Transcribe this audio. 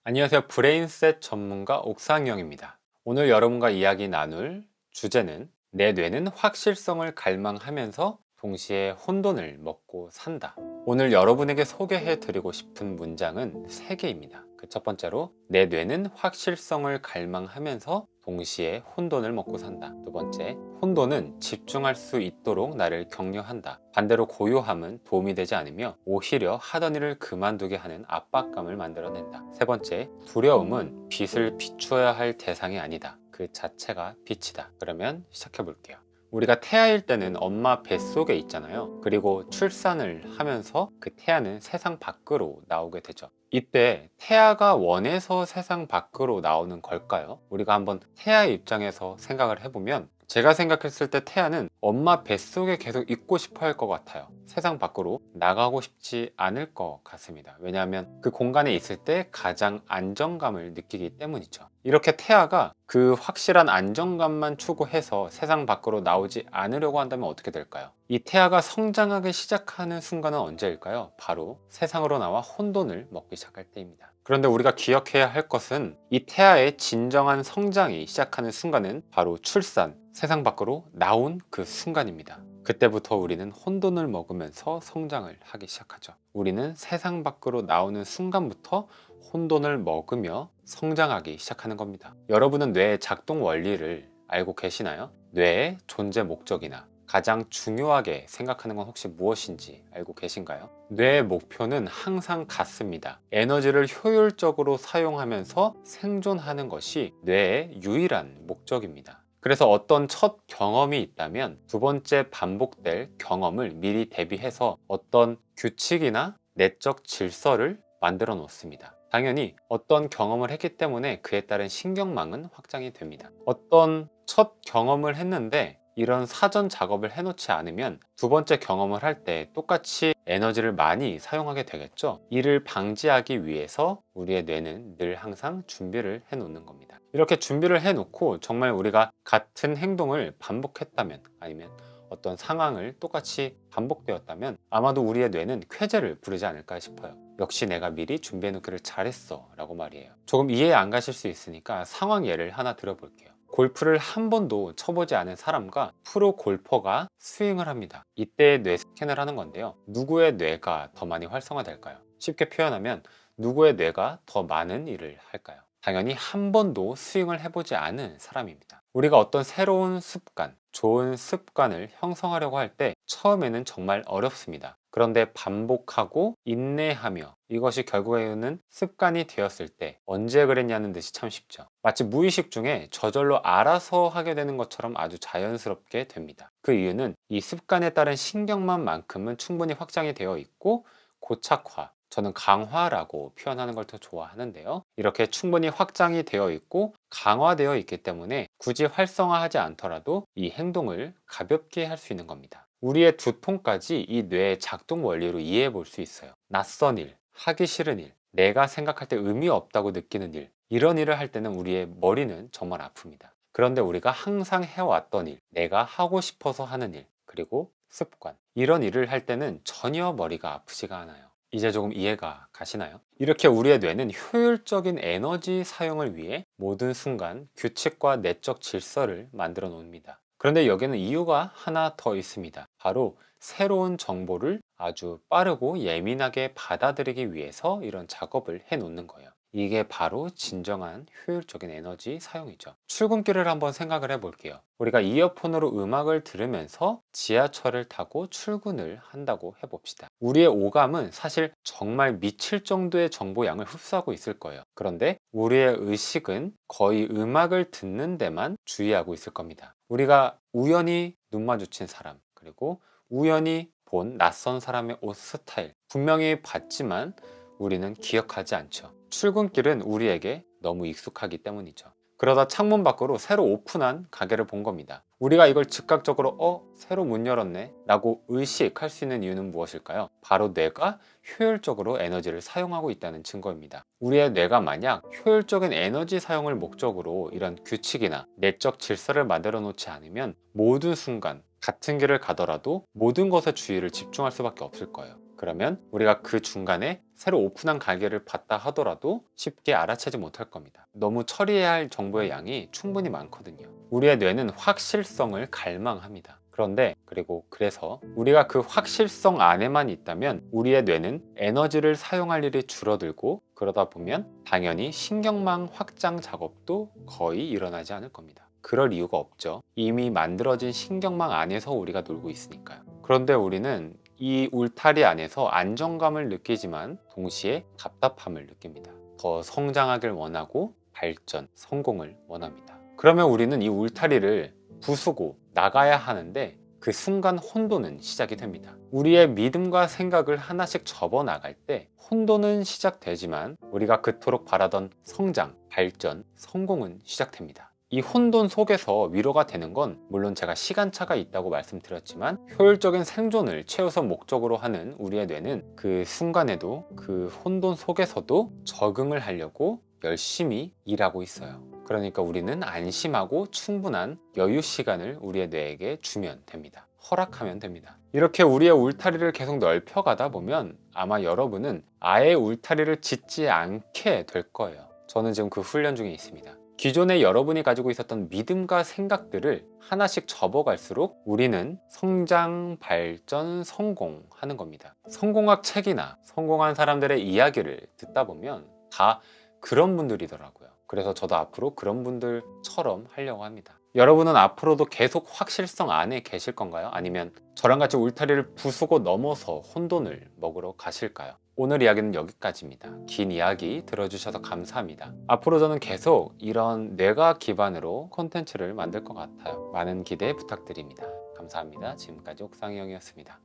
안녕하세요. 브레인셋 전문가 옥상영입니다. 오늘 여러분과 이야기 나눌 주제는 내 뇌는 확실성을 갈망하면서 동시에 혼돈을 먹고 산다. 오늘 여러분에게 소개해 드리고 싶은 문장은 3개입니다. 그 첫 번째로 내 뇌는 확실성을 갈망하면서 동시에 혼돈을 먹고 산다. 두 번째, 혼돈은 집중할 수 있도록 나를 격려한다. 반대로 고요함은 도움이 되지 않으며 오히려 하던 일을 그만두게 하는 압박감을 만들어낸다. 세 번째, 두려움은 빛을 비추어야 할 대상이 아니다. 그 자체가 빛이다. 그러면 시작해 볼게요. 우리가 태아일 때는 엄마 뱃속에 있잖아요. 그리고 출산을 하면서 그 태아는 세상 밖으로 나오게 되죠. 이때 태아가 원해서 세상 밖으로 나오는 걸까요? 우리가 한번 태아의 입장에서 생각을 해보면, 제가 생각했을 때 태아는 엄마 뱃속에 계속 있고 싶어 할 것 같아요. 세상 밖으로 나가고 싶지 않을 것 같습니다. 왜냐하면 그 공간에 있을 때 가장 안정감을 느끼기 때문이죠. 이렇게 태아가 그 확실한 안정감만 추구해서 세상 밖으로 나오지 않으려고 한다면 어떻게 될까요? 이 태아가 성장하기 시작하는 순간은 언제일까요? 바로 세상으로 나와 혼돈을 먹기 시작할 때입니다. 그런데 우리가 기억해야 할 것은, 이 태아의 진정한 성장이 시작하는 순간은 바로 출산, 세상 밖으로 나온 그 순간입니다. 그때부터 우리는 혼돈을 먹으면서 성장을 하기 시작하죠. 우리는 세상 밖으로 나오는 순간부터 혼돈을 먹으며 성장하기 시작하는 겁니다. 여러분은 뇌의 작동 원리를 알고 계시나요? 뇌의 존재 목적이나 가장 중요하게 생각하는 건 혹시 무엇인지 알고 계신가요? 뇌의 목표는 항상 같습니다. 에너지를 효율적으로 사용하면서 생존하는 것이 뇌의 유일한 목적입니다. 그래서 어떤 첫 경험이 있다면 두 번째 반복될 경험을 미리 대비해서 어떤 규칙이나 내적 질서를 만들어 놓습니다. 당연히 어떤 경험을 했기 때문에 그에 따른 신경망은 확장이 됩니다. 어떤 첫 경험을 했는데 이런 사전 작업을 해놓지 않으면 두 번째 경험을 할 때 똑같이 에너지를 많이 사용하게 되겠죠. 이를 방지하기 위해서 우리의 뇌는 늘 항상 준비를 해 놓는 겁니다. 이렇게 준비를 해 놓고 정말 우리가 같은 행동을 반복했다면, 아니면 어떤 상황을 똑같이 반복되었다면 아마도 우리의 뇌는 쾌재를 부르지 않을까 싶어요. 역시 내가 미리 준비해 놓기를 잘했어 라고 말이에요. 조금 이해 안 가실 수 있으니까 상황 예를 하나 들어볼게요. 골프를 한 번도 쳐보지 않은 사람과 프로 골퍼가 스윙을 합니다. 이때 뇌 스캔을 하는 건데요. 누구의 뇌가 더 많이 활성화될까요? 쉽게 표현하면 누구의 뇌가 더 많은 일을 할까요? 당연히 한 번도 스윙을 해보지 않은 사람입니다. 우리가 어떤 새로운 습관, 좋은 습관을 형성하려고 할 때 처음에는 정말 어렵습니다. 그런데 반복하고 인내하며 이것이 결국에는 습관이 되었을 때 언제 그랬냐는 듯이 참 쉽죠. 마치 무의식 중에 저절로 알아서 하게 되는 것처럼 아주 자연스럽게 됩니다. 그 이유는 이 습관에 따른 신경만큼은 충분히 확장이 되어 있고, 고착화, 저는 강화라고 표현하는 걸 더 좋아하는데요. 이렇게 충분히 확장이 되어 있고 강화되어 있기 때문에 굳이 활성화하지 않더라도 이 행동을 가볍게 할 수 있는 겁니다. 우리의 두통까지 이 뇌의 작동 원리로 이해해 볼 수 있어요. 낯선 일, 하기 싫은 일, 내가 생각할 때 의미 없다고 느끼는 일, 이런 일을 할 때는 우리의 머리는 정말 아픕니다. 그런데 우리가 항상 해왔던 일, 내가 하고 싶어서 하는 일, 그리고 습관, 이런 일을 할 때는 전혀 머리가 아프지가 않아요. 이제 조금 이해가 가시나요? 이렇게 우리의 뇌는 효율적인 에너지 사용을 위해 모든 순간 규칙과 내적 질서를 만들어 놓습니다. 그런데 여기는 이유가 하나 더 있습니다. 바로 새로운 정보를 아주 빠르고 예민하게 받아들이기 위해서 이런 작업을 해 놓는 거예요. 이게 바로 진정한 효율적인 에너지 사용이죠. 출근길을 한번 생각을 해 볼게요. 우리가 이어폰으로 음악을 들으면서 지하철을 타고 출근을 한다고 해봅시다. 우리의 오감은 사실 정말 미칠 정도의 정보 양을 흡수하고 있을 거예요. 그런데 우리의 의식은 거의 음악을 듣는 데만 주의하고 있을 겁니다. 우리가 우연히 눈 마주친 사람, 그리고 우연히 본 낯선 사람의 옷 스타일, 분명히 봤지만 우리는 기억하지 않죠. 출근길은 우리에게 너무 익숙하기 때문이죠. 그러다 창문 밖으로 새로 오픈한 가게를 본 겁니다. 우리가 이걸 즉각적으로 새로 문 열었네 라고 의식할 수 있는 이유는 무엇일까요? 바로 뇌가 효율적으로 에너지를 사용하고 있다는 증거입니다. 우리의 뇌가 만약 효율적인 에너지 사용을 목적으로 이런 규칙이나 내적 질서를 만들어 놓지 않으면 모든 순간 같은 길을 가더라도 모든 것에 주의를 집중할 수밖에 없을 거예요. 그러면 우리가 그 중간에 새로 오픈한 가게를 봤다 하더라도 쉽게 알아채지 못할 겁니다. 너무 처리해야 할 정보의 양이 충분히 많거든요. 우리의 뇌는 확실성을 갈망합니다. 그래서 우리가 그 확실성 안에만 있다면 우리의 뇌는 에너지를 사용할 일이 줄어들고, 그러다 보면 당연히 신경망 확장 작업도 거의 일어나지 않을 겁니다. 그럴 이유가 없죠. 이미 만들어진 신경망 안에서 우리가 놀고 있으니까요. 그런데 우리는 이 울타리 안에서 안정감을 느끼지만 동시에 답답함을 느낍니다. 더 성장하길 원하고 발전, 성공을 원합니다. 그러면 우리는 이 울타리를 부수고 나가야 하는데, 그 순간 혼돈은 시작이 됩니다. 우리의 믿음과 생각을 하나씩 접어 나갈 때 혼돈은 시작되지만 우리가 그토록 바라던 성장, 발전, 성공은 시작됩니다. 이 혼돈 속에서 위로가 되는 건 물론 제가 시간차가 있다고 말씀드렸지만, 효율적인 생존을 최우선 목적으로 하는 우리의 뇌는 그 순간에도, 그 혼돈 속에서도 적응을 하려고 열심히 일하고 있어요. 그러니까 우리는 안심하고 충분한 여유 시간을 우리의 뇌에게 주면 됩니다. 허락하면 됩니다. 이렇게 우리의 울타리를 계속 넓혀가다 보면 아마 여러분은 아예 울타리를 짓지 않게 될 거예요. 저는 지금 그 훈련 중에 있습니다. 기존에 여러분이 가지고 있었던 믿음과 생각들을 하나씩 접어갈수록 우리는 성장, 발전, 성공하는 겁니다. 성공학 책이나 성공한 사람들의 이야기를 듣다 보면 다 그런 분들이더라고요. 그래서 저도 앞으로 그런 분들처럼 하려고 합니다. 여러분은 앞으로도 계속 확실성 안에 계실 건가요? 아니면 저랑 같이 울타리를 부수고 넘어서 혼돈을 먹으러 가실까요? 오늘 이야기는 여기까지입니다. 긴 이야기 들어주셔서 감사합니다. 앞으로 저는 계속 이런 뇌과 기반으로 콘텐츠를 만들 것 같아요. 많은 기대 부탁드립니다. 감사합니다. 지금까지 옥상이 형이었습니다.